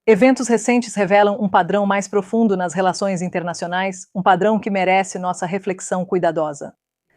Eventos recentes revelam um padrão mais profundo nas relações internacionais, um padrão que merece nossa reflexão cuidadosa.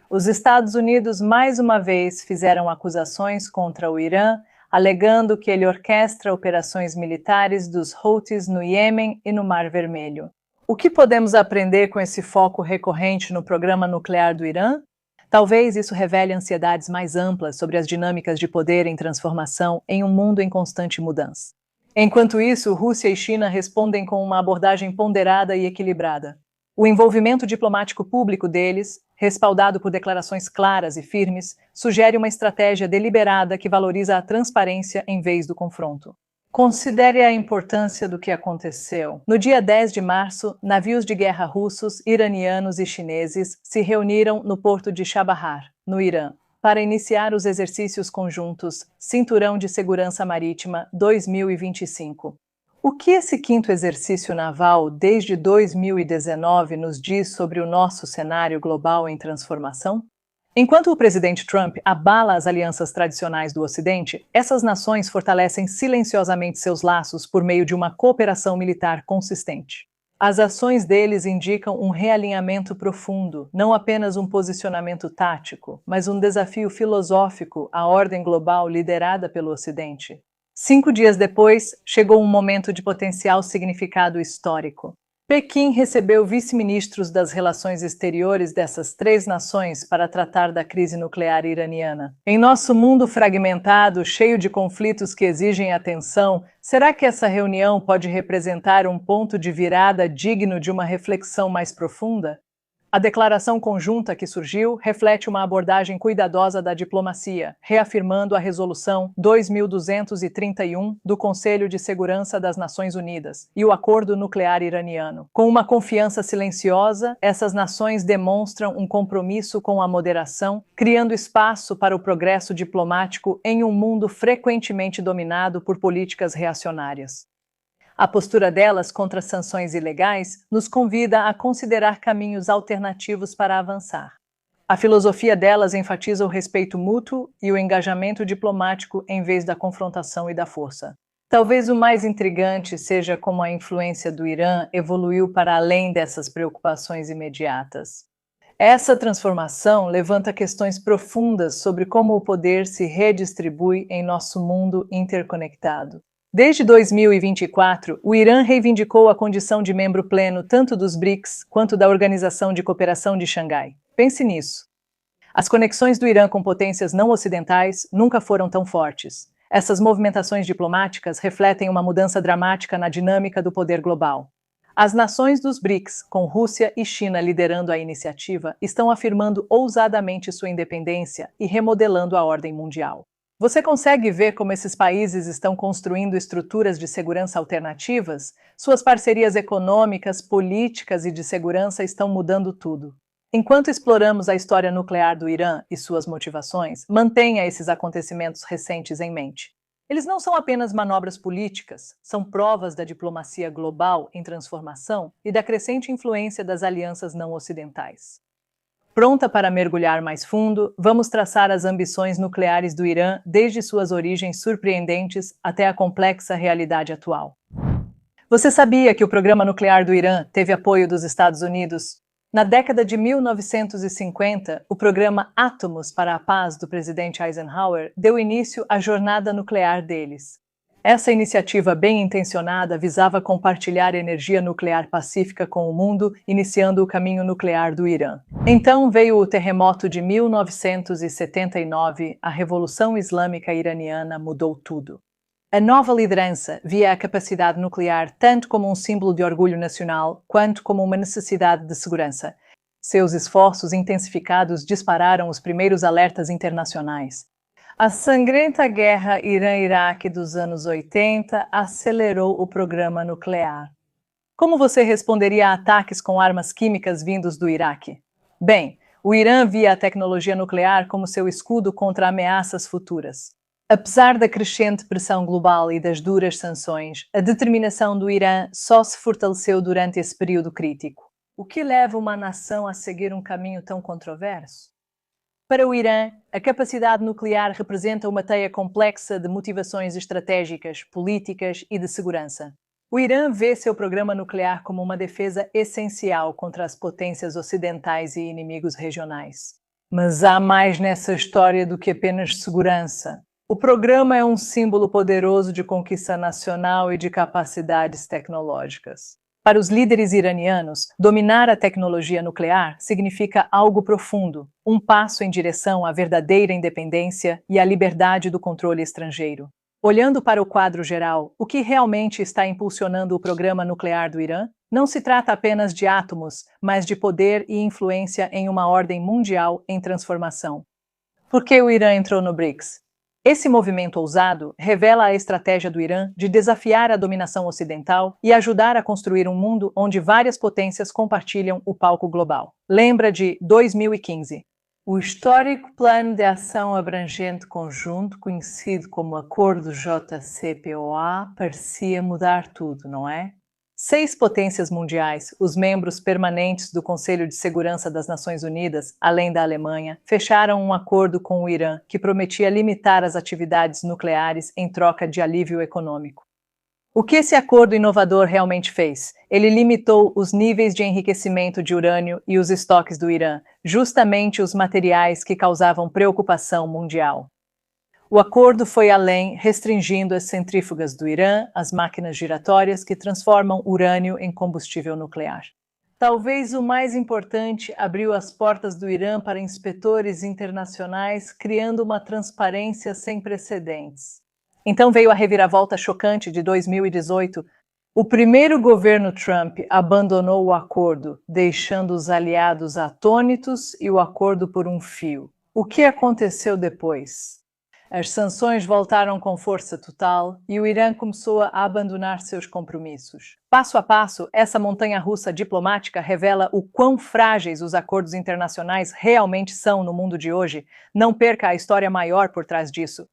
Os Estados Unidos mais uma vez fizeram acusações contra o Irã, alegando que ele orquestra operações militares dos Houthis no Iêmen e no Mar Vermelho. O que podemos aprender com esse foco recorrente no programa nuclear do Irã? Talvez isso revele ansiedades mais amplas sobre as dinâmicas de poder em transformação em um mundo em constante mudança. Enquanto isso, Rússia e China respondem com uma abordagem ponderada e equilibrada. O envolvimento diplomático público deles, respaldado por declarações claras e firmes, sugere uma estratégia deliberada que valoriza a transparência em vez do confronto. Considere a importância do que aconteceu. No dia 10 de março, navios de guerra russos, iranianos e chineses se reuniram no porto de Chabahar, no Irã, para iniciar os exercícios conjuntos Cinturão de Segurança Marítima 2025. O que esse quinto exercício naval desde 2019 nos diz sobre o nosso cenário global em transformação? Enquanto o presidente Trump abala as alianças tradicionais do Ocidente, essas nações fortalecem silenciosamente seus laços por meio de uma cooperação militar consistente. As ações deles indicam um realinhamento profundo, não apenas um posicionamento tático, mas um desafio filosófico à ordem global liderada pelo Ocidente. 5 dias depois, chegou um momento de potencial significado histórico. Pequim recebeu vice-ministros das relações exteriores dessas 3 nações para tratar da crise nuclear iraniana. Em nosso mundo fragmentado, cheio de conflitos que exigem atenção, será que essa reunião pode representar um ponto de virada digno de uma reflexão mais profunda? A declaração conjunta que surgiu reflete uma abordagem cuidadosa da diplomacia, reafirmando a Resolução 2231 do Conselho de Segurança das Nações Unidas e o Acordo Nuclear Iraniano. Com uma confiança silenciosa, essas nações demonstram um compromisso com a moderação, criando espaço para o progresso diplomático em um mundo frequentemente dominado por políticas reacionárias. A postura delas contra sanções ilegais nos convida a considerar caminhos alternativos para avançar. A filosofia delas enfatiza o respeito mútuo e o engajamento diplomático em vez da confrontação e da força. Talvez o mais intrigante seja como a influência do Irã evoluiu para além dessas preocupações imediatas. Essa transformação levanta questões profundas sobre como o poder se redistribui em nosso mundo interconectado. Desde 2024, o Irã reivindicou a condição de membro pleno tanto dos BRICS quanto da Organização de Cooperação de Xangai. Pense nisso. As conexões do Irã com potências não ocidentais nunca foram tão fortes. Essas movimentações diplomáticas refletem uma mudança dramática na dinâmica do poder global. As nações dos BRICS, com Rússia e China liderando a iniciativa, estão afirmando ousadamente sua independência e remodelando a ordem mundial. Você consegue ver como esses países estão construindo estruturas de segurança alternativas? Suas parcerias econômicas, políticas e de segurança estão mudando tudo. Enquanto exploramos a história nuclear do Irã e suas motivações, mantenha esses acontecimentos recentes em mente. Eles não são apenas manobras políticas, são provas da diplomacia global em transformação e da crescente influência das alianças não ocidentais. Pronta para mergulhar mais fundo, vamos traçar as ambições nucleares do Irã desde suas origens surpreendentes até a complexa realidade atual. Você sabia que o programa nuclear do Irã teve apoio dos Estados Unidos? Na década de 1950, o programa Átomos para a Paz do presidente Eisenhower deu início à jornada nuclear deles. Essa iniciativa bem-intencionada visava compartilhar energia nuclear pacífica com o mundo, iniciando o caminho nuclear do Irã. Então veio o terremoto de 1979, a Revolução Islâmica Iraniana mudou tudo. A nova liderança via a capacidade nuclear tanto como um símbolo de orgulho nacional, quanto como uma necessidade de segurança. Seus esforços intensificados dispararam os primeiros alertas internacionais. A sangrenta guerra Irã-Iraque dos anos 80 acelerou o programa nuclear. Como você responderia a ataques com armas químicas vindos do Iraque? Bem, o Irã via a tecnologia nuclear como seu escudo contra ameaças futuras. Apesar da crescente pressão global e das duras sanções, a determinação do Irã só se fortaleceu durante esse período crítico. O que leva uma nação a seguir um caminho tão controverso? Para o Irã, a capacidade nuclear representa uma teia complexa de motivações estratégicas, políticas e de segurança. O Irã vê seu programa nuclear como uma defesa essencial contra as potências ocidentais e inimigos regionais. Mas há mais nessa história do que apenas segurança. O programa é um símbolo poderoso de conquista nacional e de capacidades tecnológicas. Para os líderes iranianos, dominar a tecnologia nuclear significa algo profundo, um passo em direção à verdadeira independência e à liberdade do controle estrangeiro. Olhando para o quadro geral, o que realmente está impulsionando o programa nuclear do Irã? Não se trata apenas de átomos, mas de poder e influência em uma ordem mundial em transformação. Por que o Irã entrou no BRICS? Esse movimento ousado revela a estratégia do Irã de desafiar a dominação ocidental e ajudar a construir um mundo onde várias potências compartilham o palco global. Lembra de 2015? O histórico Plano de Ação Abrangente Conjunto, conhecido como Acordo JCPOA, parecia mudar tudo, não é? 6 potências mundiais, os membros permanentes do Conselho de Segurança das Nações Unidas, além da Alemanha, fecharam um acordo com o Irã que prometia limitar as atividades nucleares em troca de alívio econômico. O que esse acordo inovador realmente fez? Ele limitou os níveis de enriquecimento de urânio e os estoques do Irã, justamente os materiais que causavam preocupação mundial. O acordo foi além, restringindo as centrífugas do Irã, as máquinas giratórias que transformam urânio em combustível nuclear. Talvez o mais importante, abriu as portas do Irã para inspetores internacionais, criando uma transparência sem precedentes. Então veio a reviravolta chocante de 2018. O primeiro governo Trump abandonou o acordo, deixando os aliados atônitos e o acordo por um fio. O que aconteceu depois? As sanções voltaram com força total e o Irã começou a abandonar seus compromissos. Passo a passo, essa montanha-russa diplomática revela o quão frágeis os acordos internacionais realmente são no mundo de hoje. Não perca a história maior por trás disso.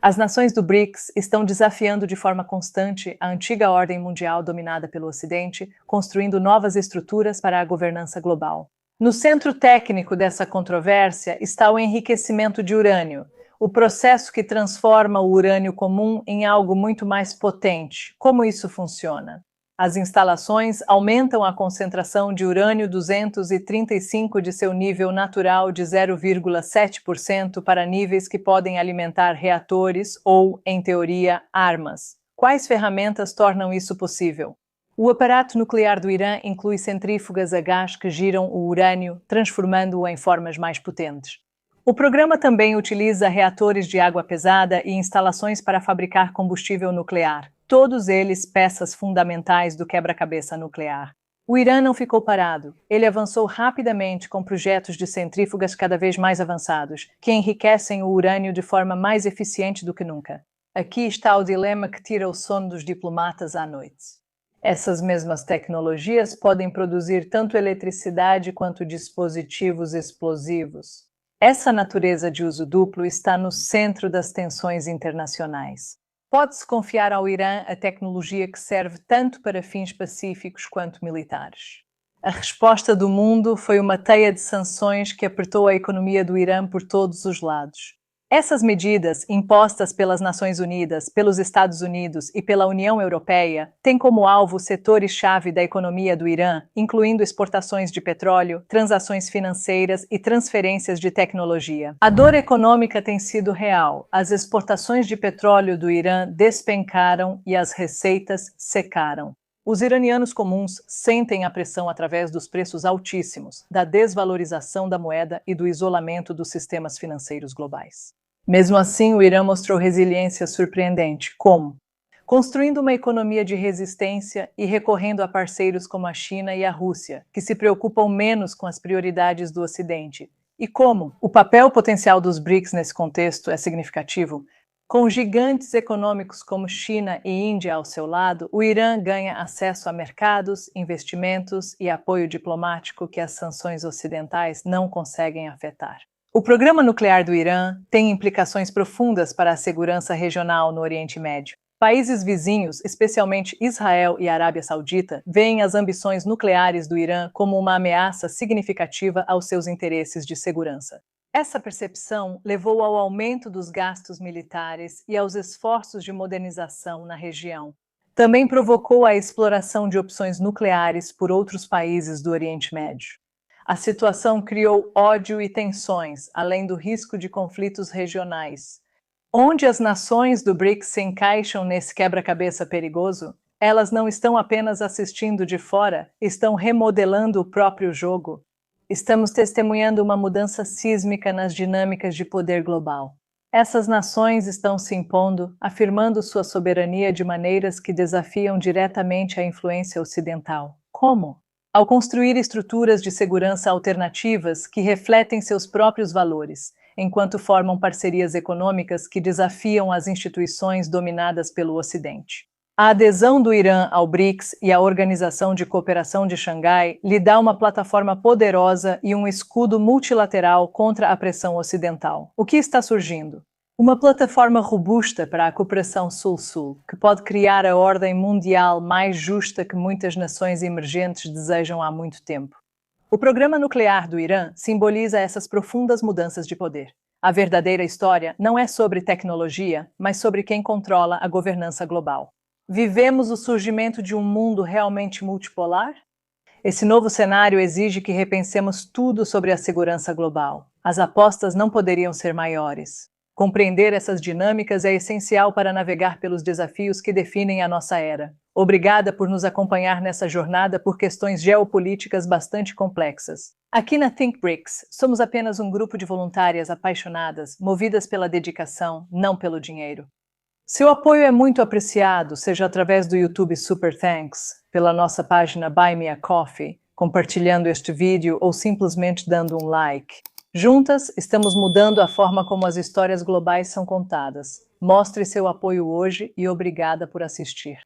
As nações do BRICS estão desafiando de forma constante a antiga ordem mundial dominada pelo Ocidente, construindo novas estruturas para a governança global. No centro técnico dessa controvérsia está o enriquecimento de urânio, o processo que transforma o urânio comum em algo muito mais potente. Como isso funciona? As instalações aumentam a concentração de urânio-235 de seu nível natural de 0,7% para níveis que podem alimentar reatores ou, em teoria, armas. Quais ferramentas tornam isso possível? O aparato nuclear do Irã inclui centrífugas a gás que giram o urânio, transformando-o em formas mais potentes. O programa também utiliza reatores de água pesada e instalações para fabricar combustível nuclear, todos eles peças fundamentais do quebra-cabeça nuclear. O Irã não ficou parado. Ele avançou rapidamente com projetos de centrífugas cada vez mais avançados, que enriquecem o urânio de forma mais eficiente do que nunca. Aqui está o dilema que tira o sono dos diplomatas à noite. Essas mesmas tecnologias podem produzir tanto eletricidade quanto dispositivos explosivos. Essa natureza de uso duplo está no centro das tensões internacionais. Pode-se confiar ao Irã a tecnologia que serve tanto para fins pacíficos quanto militares? A resposta do mundo foi uma teia de sanções que apertou a economia do Irã por todos os lados. Essas medidas, impostas pelas Nações Unidas, pelos Estados Unidos e pela União Europeia, têm como alvo setores-chave da economia do Irã, incluindo exportações de petróleo, transações financeiras e transferências de tecnologia. A dor econômica tem sido real. As exportações de petróleo do Irã despencaram e as receitas secaram. Os iranianos comuns sentem a pressão através dos preços altíssimos, da desvalorização da moeda e do isolamento dos sistemas financeiros globais. Mesmo assim, o Irã mostrou resiliência surpreendente. Como? Construindo uma economia de resistência e recorrendo a parceiros como a China e a Rússia, que se preocupam menos com as prioridades do Ocidente. E como? O papel potencial dos BRICS nesse contexto é significativo. Com gigantes econômicos como China e Índia ao seu lado, o Irã ganha acesso a mercados, investimentos e apoio diplomático que as sanções ocidentais não conseguem afetar. O programa nuclear do Irã tem implicações profundas para a segurança regional no Oriente Médio. Países vizinhos, especialmente Israel e Arábia Saudita, veem as ambições nucleares do Irã como uma ameaça significativa aos seus interesses de segurança. Essa percepção levou ao aumento dos gastos militares e aos esforços de modernização na região. Também provocou a exploração de opções nucleares por outros países do Oriente Médio. A situação criou ódio e tensões, além do risco de conflitos regionais. Onde as nações do BRICS se encaixam nesse quebra-cabeça perigoso? Elas não estão apenas assistindo de fora, estão remodelando o próprio jogo. Estamos testemunhando uma mudança sísmica nas dinâmicas de poder global. Essas nações estão se impondo, afirmando sua soberania de maneiras que desafiam diretamente a influência ocidental. Como? Ao construir estruturas de segurança alternativas que refletem seus próprios valores, enquanto formam parcerias econômicas que desafiam as instituições dominadas pelo Ocidente. A adesão do Irã ao BRICS e à Organização de Cooperação de Xangai lhe dá uma plataforma poderosa e um escudo multilateral contra a pressão ocidental. O que está surgindo? Uma plataforma robusta para a cooperação Sul-Sul, que pode criar a ordem mundial mais justa que muitas nações emergentes desejam há muito tempo. O programa nuclear do Irã simboliza essas profundas mudanças de poder. A verdadeira história não é sobre tecnologia, mas sobre quem controla a governança global. Vivemos o surgimento de um mundo realmente multipolar? Esse novo cenário exige que repensemos tudo sobre a segurança global. As apostas não poderiam ser maiores. Compreender essas dinâmicas é essencial para navegar pelos desafios que definem a nossa era. Obrigada por nos acompanhar nessa jornada por questões geopolíticas bastante complexas. Aqui na Think BRICS, somos apenas um grupo de voluntárias apaixonadas, movidas pela dedicação, não pelo dinheiro. Seu apoio é muito apreciado, seja através do YouTube Super Thanks, pela nossa página Buy Me a Coffee, compartilhando este vídeo ou simplesmente dando um like. Juntas, estamos mudando a forma como as histórias globais são contadas. Mostre seu apoio hoje e obrigada por assistir.